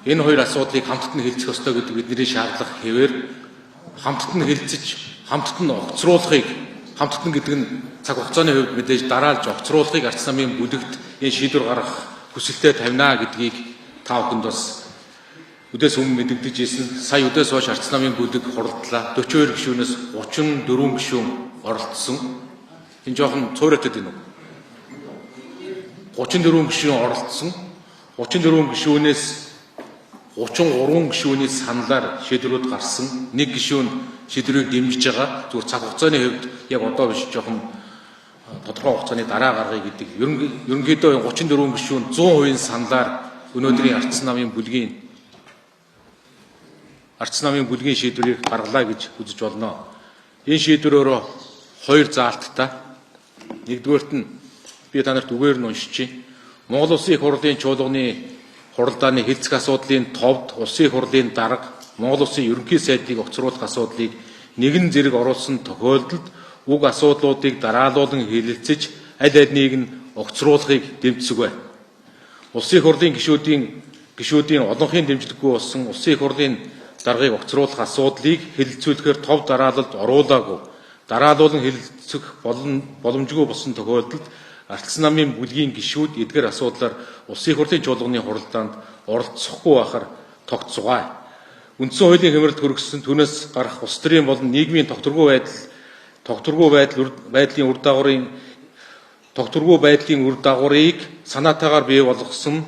энэ хоёр асуудлыг хамтд нь хэлцэх ёстой гэдэг бидний шаардлага хэвээр хамтд нь хэлцэж, хамтд нь огцруулахыг, хамтд нь гэдэг нь цаг хугацааны хувьд мэдээж дараалж огцруулахыг Арц намын бүлэгт энэ шийдвэр гаргах хүсэлтэд тавина гэдгийг та бүхэнд бас өдөөс өмнө мэдэгдэж ирсэн. Сая өдөөс хойш Арц намын бүлэг хуралдлаа. 42 гишүүнээс 34 гишүүн оролцсон. Энэ жоохон цөөрөтөд энэ үү? 34 гишүүн оролцсон. 34 гишүүнээс 33 гишүүний саналаар шийдвэрүүд гарсан. Нэг гишүүн шийдвэрийг дэмжиж байгаа. Зүгээр цаг хугацааны хувьд яг одоо биш, жоохон тодорхой хугацааны дараа гаргая гэдэг. Ерөнхийдөө 34 гишүүн 100% саналаар өнөөдрийн Арц намын бүлгийн шийдвэрийг гаргалаа гэж үзэж болно. Энэ шийдвэрөөр хоёр заалттай. Нэгдүгээрт нь би та нарт үгээр нь уншиж байна. Монгол Улсын их хурлын чуулганы хуралдааны хэлцэх асуудлын товд Улсын их хурлын дарга Монгол Улсын ерөнхий сайдыг огцруулах асуудлыг нэгэн зэрэг оруулсан тохиолдолд уг асуудлуудыг дараалуулан хэлэлцэж аль альнийг нь огцруулахыг дэмжсэгүй. Улсын их хурлын гишүүдийн олонхын дэмжлэггүй болсон Улсын их хурлын даргыг огцруулах асуудлыг хэлэлцүүлэхээр тов дараалалд оруулаагүй. Дараалуулан хэлэлцэх боломжгүй болсон тохиолдолд Арц намын бүлгийн гишүүд эдгээр асуудлаар Улсын их хурлын чуулганы хуралдаанд оролцохгүй байхаар тогтцугай. Үндсэн хуулийн хэмжээлд хүргэсэн түүнээс гарах улс төрийн болон нийгмийн тогтворгүй байдлын үр дагаврыг санаатаагаар бий болгосон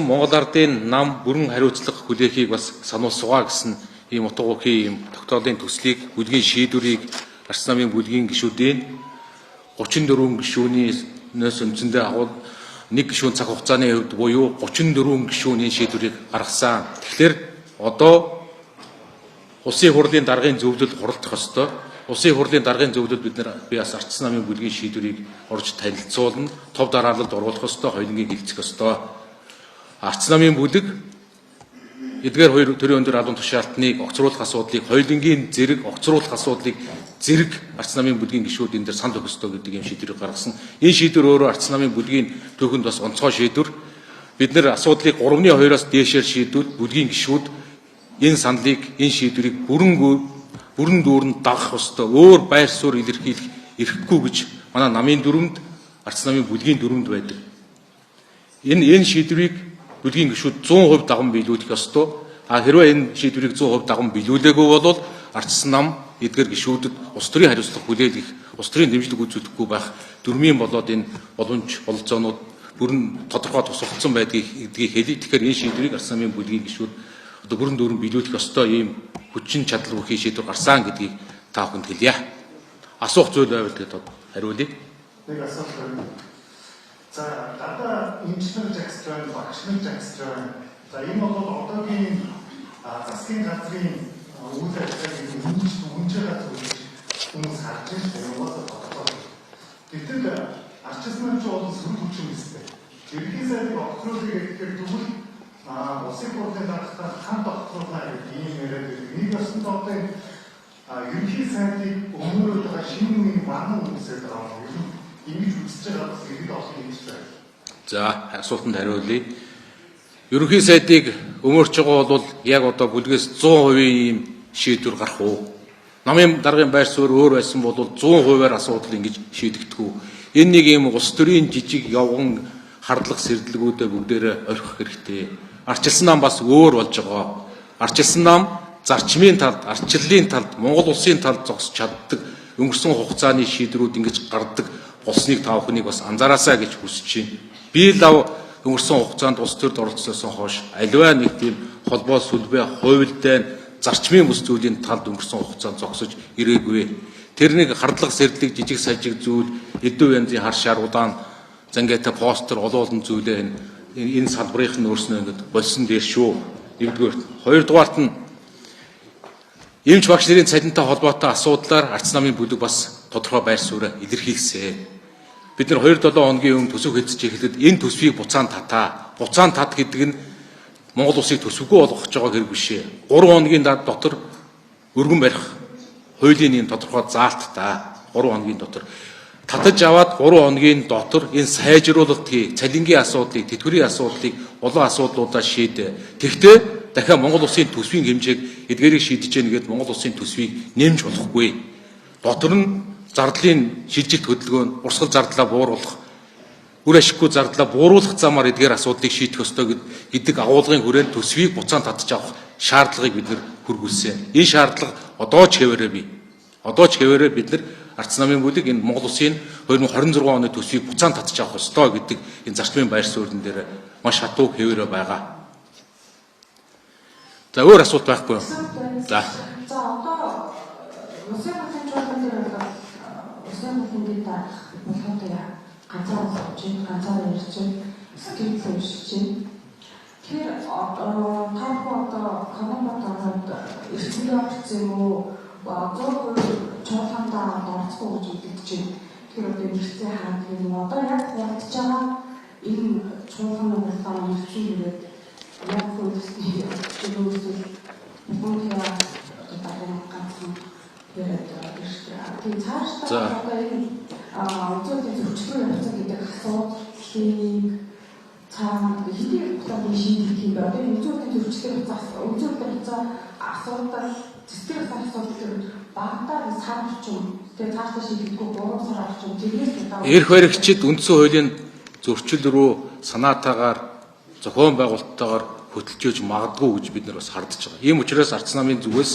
Монгол Ардын нам бүрэн хариуцлага хүлээхийг бас сануулсугаа гэсэн ийм утга учирын ийм тогтоолын төслийг бүлгийн шийдвэрийг Арц намын бүлгийн гишүүдийн 34 гишүүнээс үндсэндээ агуул нэг гишүүн цаг хугацааны хувьд буюу 34 гишүүний шийдвэрийг гаргасан. Тэгэхээр одоо Улсын их хурлын даргын зөвлөлд хуралдах ёстой. Улсын их хурлын даргын зөвлөлд би бас Арц намын бүлгийн шийдвэрийг орж танилцуулна. Тов дараалалд оруулах ёстой, хоёулангийг хэлцэх ёстой. Арц намын бүлэг эдгээр хоёр төрлийн өндөр албан тушаалтныг огцруулах асуудлыг, хоёулангийн зэрэг огцруулах асуудлыг зэрэг Арц намын бүлгийн гишүүд энэ дээр санал өгөх ёстой гэдэг юм шийдвэрийг гаргасан. Энэ шийдвэр өөрөө Арц намын бүлгийн түүхэнд бас онцгой шийдвэр. Бид нэр асуудлыг 3-2-оос дээшээр шийдвэл бүлгийн гишүүд энэ саналыг, энэ шийдвэрийг бүрэн дүүрэн дагах ёстой. Өөр байр суурь илэрхийлэх эрхгүй гэж манай намын дүрмд, Арц намын бүлгийн дүрмд байдаг. Энэ шийдвэрийг бүлгийн гишүүд 100% даган биелүүлэх ёстой. Хэрвээ энэ шийдвэрийг 100% даган биелүүлээгүй бол Арц нам эдгээр гишүүдэд улс төрийн хариуцлага хүлээлгэх, улс төрийн дэмжлэг үзүүлэхгүй байх дүрмийн болоод энэ боломж бололцоонууд бүрэн тодорхой тусгагдсан байдгийг хэлээ. Тэгэхээр энэ шийдвэрийг Арц намын бүлгийн гишүүд одоо бүрэн дүүрэн биелүүлэх ёстой ийм хүчин чадал бүхий шийдвэр гарсан гэдгийг та бүхэнд хэлье. Асуух зүйл байвал тэгээд хариулъя. Нэг асуулт байна. За гадаа инженер жагстрын, багшны жагстрын. За энэ бол одоогийн засгийн газрын үйл ажиллагааг үнж байгаа зүйл хүмүүс харж байгаа юм байна. Гэтэл арчилсан ч бол сүрэг хүчин өстэй. Ерөнхий сайдыг огцруулах гэхээр тэгвэл Улсын их хурлын даргатаа хамт огцруулах гэдэг ийм яриад байдаг. Нэг ёсонд одоо ерөнхий сайдыг өмөрөж байгаа шинэ үеийн ван үсээд байгаа юм. Ингэж үзэж байгаа бас иргэд олон ингэж байна. За, асуултанд хариулъя. Ерөнхий сайдыг өмөрч байгаа бол яг одоо бүлгээс 100% ийм шийдвэр гарах уу? Намын даргын байр суурь өөр байсан бол 100%-аар асуудал ингэж шийдэгдэх үү? Энэ нэг ийм улс төрийн жижиг явган хардлага сэрдэлгүүдээ бүгдээрээ орхих хэрэгтэй. Арчилсан нам бас өөр болж байгаа. Арчилсан нам зарчмын талд, арчлалын талд, Монгол улсын талд зогсож чаддаг өнгөрсөн хугацааны шийдвэрүүд ингэж гардаг болсныг та бүхнийг бас анзаараасаа гэж хүсэж байна. Би лав өнгөрсөн хугацаанд улс төрд оролцсноос хойш аливаа нэг тийм холбоо сүлбээ, хувилдаа, зарчмын бүс зүйлийн талд өнгөрсөн хугацаанд зогсож ирээгүй. Тэр нэг хардлага сэрдлэг, жижиг сажиг зүйл, эдүү янзын хар шар удаан зангиатай постэр олуулан зүйлээ энэ салбарынх нь өөрснөө ингэж болсон дээр шүү. Нэгдүгээр. Хоёрдугаарт нь эмч багш нарын цалинтай холбоотой асуудлаар Арц намын бүлэг бас тодорхой байр суурь илэрхийлсэн. Бид нар 2-7 хоногийн өмнө төсөв хэлцэж эхлэхэд энэ төсвийг буцаан татаа. Буцаан тат гэдэг нь Монгол улсыг төсвгүй болгох гэж байгаа хэрэг биш ээ. 3 хоногийн дотор өргөн барих хуулийн нэг тодорхой заалттай 3 хоногийн дотор татаж аваад 3 хоногийн дотор энэ сайжруулалтыг, цалингийн асуудлыг, тэтгэврийн асуудлыг олон асуудлуудаа шийдэ. Тэгвэл дахиад Монгол улсын төсвийн хэмжээг эдгээрийг шийдэж яах гээд Монгол улсын төсвийг нэмж болохгүй. Дотор нь зардлын шилжилт хөдөлгөөн, урсгал зардлаа бууруулах, үр ашиггүй зардлаа бууруулах замаар эдгээр асуудлыг шийдэх ёстой гэдэг агуулгын хүрээнд төсвийг буцаан татж авах шаардлагыг бид хүргүүлсэн. Энэ шаардлага одоо ч хэвээрээ бий. Одоо ч хэвээрээ бид Ардчилсан намын бүлэг энэ Монгол улсын 2026 оны төсвийг буцаан татж авах ёстой гэдэг энэ зарчмын байр суурин дээр маш хатуу хэвээрээ байгаа. За өөр асуулт байхгүй юу? За. За одоо улсын хурлын журам дээр бол улсын хурлын дарах болгоомжтой ганцаараа сууж, ганцаараа ярьж, скрипт уншиж. Тэгэхээр таахгүй одоо команд ороод эрсдэл орсон уу? 100% чуулгандаа орцгоо гэж үздэг чинь. Тэгэхээр одоо нэрцээ хараад юм одоо яг хурдж байгаа энэ чуулганы уралдаан нэрчүүлээд яг хөөсний зөвлөсөн бүхнийхээ одоо дараагийн ганцхан яриад ирсэн. Тэгээ цаашдаа одоо энэ үзүүлэлт зөвчлөө явуулсан гэдэг асуудлыг цаана хэдийн хугацаанд шийдэх юм бэ? Одоо энэ үзүүлэлт зөвчлөө явуулсан асуудал цэцгэр асуудал багтаа сарвч тэгээ цаашдаа шийдэхгүй 3 сар авч тэрнээс Эрх баригчид үндсэн хуулийн зөрчил рүү санаатаагаар зохион байгуулалттайгаар хөтөлж магадгүй гэж бид нар бас хардж байгаа. Ийм учраас Ардчилсан намын зүгээс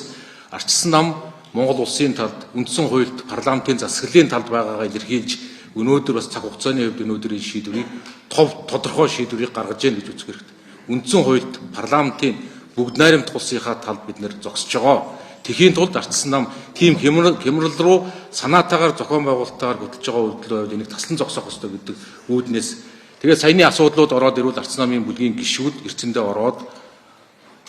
Ардчилсан нам Монгол улсын талд үндсэн хуульд парламентын засаглалын талд байгаагаа илэрхийлж өнөөдөр бас цаг хугацааны хувьд өнөөдрийн шийдвэрийг тодорхой шийдвэрийг гаргаж яах гэж үзэх хэрэгтэй. Үндсэн хуульд парламентын бүгд найрамдах улсынхаа талд бид нэр зогсож байгаа. Тэхийн тулд Ардчилсан нам тийм хямрал руу санаатаагаар зохион байгуулалттайгаар хөтлөж байгаа үйлдэл энийг таслан зогсоох ёстой гэдэг үүднээс тэгээд саяны асуудлууд ороод ирвэл Ардчилсан намын бүлгийн гишүүд эрчэндээ ороод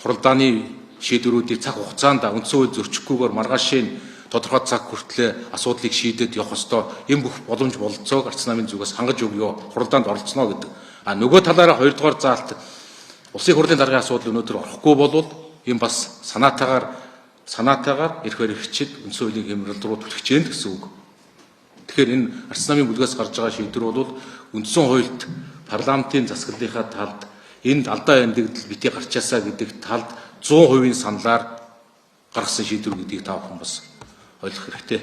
хуралдааны шийдвэрүүдийг цаг хугацаанд үндсэн хууль зөрчихгүйгээр маргаашийн тодорхой цаг хүртлээр асуудлыг шийдээд явах ёстой. Энэ бүх боломж бололцоог Ардчилсан намын зүгээс хангаж өгөө, хуралдаанд оролцоно гэдэг. Нөгөө талаараа хоёрдугаар заалт улсын хурлын даргын асуудал өнөөдөр орохгүй болвол энэ бас санаатаагаар эрх баригчид үндсэн хуулийн хямрал руу түлхэж гэнэ гэсэн үг. Тэгэхээр энэ Ардчилсан намын бүлгээс гарч байгаа шийдвэр бол үндсэн хуульд парламентын засаглалынхаа талд энд алдаа эндэгдэл битгий гарчаасаа гэдэг талд 100% саналаар гаргасан шийдвэр гэдгийг та бүхэн бас ойлгох хэрэгтэй.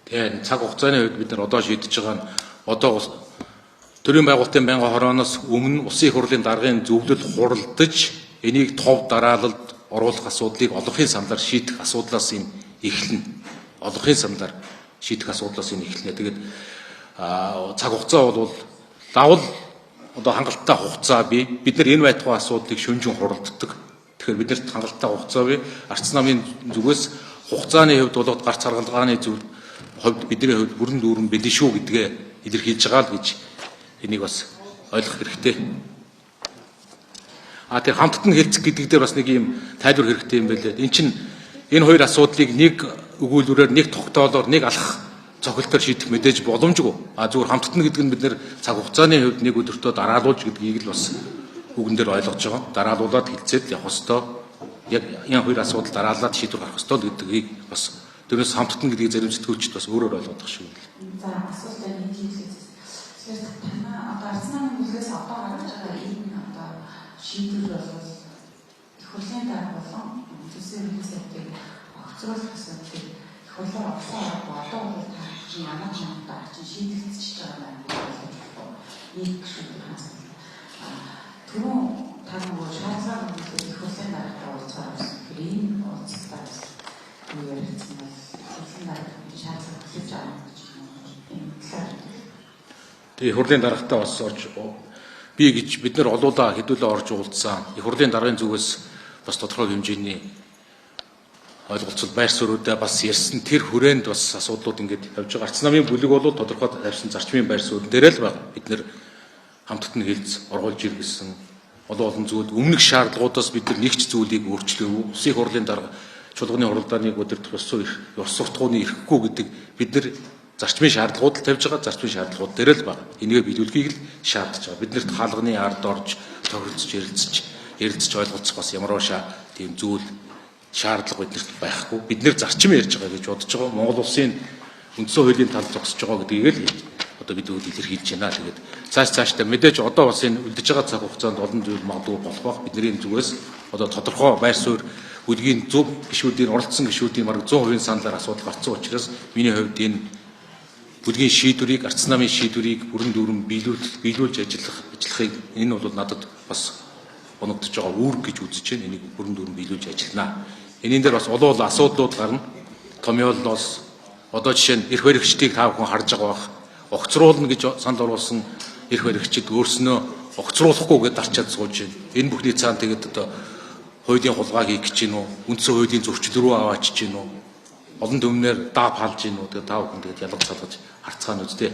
Тэгээд цаг хугацааны үед бид нар одоо шийдэж байгаа нь одоо төрийн байгуулалтын байнгын хорооноос өмнө улсын хурлын даргын зөвлөл хуралдаж энийг тов дараалалд оруулах асуудлыг олонхын саналаар шийдэх асуудлаас энэ эхэлнэ. Олонхын саналаар шийдэх асуудлаас энэ эхэлнэ. Тэгээд цаг хугацаа бол лавл одоо хангалттай хугацаа бий. Бид нар энэ байтугай асуудлыг шөнжин хуралддаг. Тэгэхээр биднэрт хангалттай хугацаа бий. Ардчилсан намын зүгээс хугацааны хувьд бол гарц харгалгааны хувьд бидний хувьд бүрэн дүүрэн бэлэн шүү гэдгээ илэрхийлж байгаа л гэж энийг бас ойлгох хэрэгтэй. Тэр хамтд нь хэлцэх гэдэг дээр бас нэг юм тайлбар хэрэгтэй юм байлээ. Энд чинь энэ хоёр асуудлыг нэг өгүүлбэрээр, нэг тогтоолоор, нэг алах цохилтоор шийдэх мэдээж боломжгүй. Зүгээр хамтд нь гэдэг нь бид нэр цаг хугацааны хувьд нэг өдөртөө дараалуулж гэдгийг л бас үгэн дээр ойлгож байгаа. Дараалуулаад хэлцээд явах ёстой. Яг энэ хоёр асуудал дараалаад шийдвэр гаргах ёстой гэдгийг бас тэрнээс хамтд нь гэдгийг зарим сэтгүүлчид бас өөрөөр ойлгох шиг байна. За асуултаа нэг юм хэлсэн. Одоо Ардчилсан намын бүлгээс одоо гаргаж байгаа энэ одоо шийдвэр бол их хурлын дарга болон төсвийн хэлцээтэй огцруулах асуудлыг их хурлаар огцруулах одоо бол та ямар чамтай шийдэгдэж байгаа юм байна. Нэг шүү дээ. Түрүүн та нөгөө шаардлага их хурлын дарга уулзгаар авсан. Энэ уулзалтаа юу ярьсан бэ? Хурлын дарга шаардлага хүлээж авах гэж юм. Тэгээ хурлын даргатай бас орж би гэж бид нар олуулаа хэдүүлээ орж уулзсан. Их хурлын даргын зүгээс бас тодорхой хэмжээний ойлголцол байр суурьудаа бас ярьсан. Тэр хүрээнд бас асуудлууд ингээд явж байгаа. Ардчилсан намын бүлэг бол тодорхой тавьсан зарчмын байр суурин дээр л байна. Бид нэр хамтд нь хэлц оргуулж иргэсэн олон зүйлд өмнөх шаардлагуудаас бид нар нэгч зүйлийг өөрчлөөв. Улсын хурлын дарга чуулганы хуралдааныг удирдах ёс суртахууны эрхгүй гэдэг бид нар зарчмын шаардлагууд л тавьж байгаа. Зарчмын шаардлагууд дээр л байна. Энийг биелүүлэхийг л шаардж байгаа. Биднэрт хаалганы ард орж тохиролцож ярилцж ойлголцох бас ямар ууша тийм зүйл шаардлага биднэрт байхгүй. Бид нэр зарчим ярьж байгаа гэж бодож байгаа. Монгол улсын үндсэн хуулийн талд зогсож байгаа гэдгийг л одоо бид илэрхийлж байна. Тэгээд цаашдаа мэдээж одоо бас энэ үлдэж байгаа цаг хугацаанд олон зүйл магадгүй болох бах. Бидний зүгээс одоо тодорхой байр суурь бүлгийн зөв гишүүдийн оролцсон гишүүдийн бараг 100% саналаар асуудал гарсан учраас миний хувьд энэ бүлгийн шийдвэрийг, ардсан намын шийдвэрийг бүрэн дүүрэн биелүүлж ажиллахыг энэ бол надад бас оногдож байгаа үүрэг гэж үзэж байна. Энийг бүрэн дүүрэн биелүүлж ажиллана. Энийн дээр бас олон асуудлууд гарна. Томьёолноос одоо жишээ нь эрх баригчдыг та бүхэн харж байгаа бах. Огцруулна гэж санал оруулсан эрх баригчид өөрснөө огцруулахгүй гэдээ дарчаад сууж байна. Энэ бүхний цаана тэгээд одоо хуулийн хулгай хийх гэж гинүү, үндсэн хуулийн зөрчил рүү аваач гинүү, олон төмнөр даав хаалж гинүү. Тэгээд та бүхэн тэгээд ялгаж салгаж харцгаана үстэй.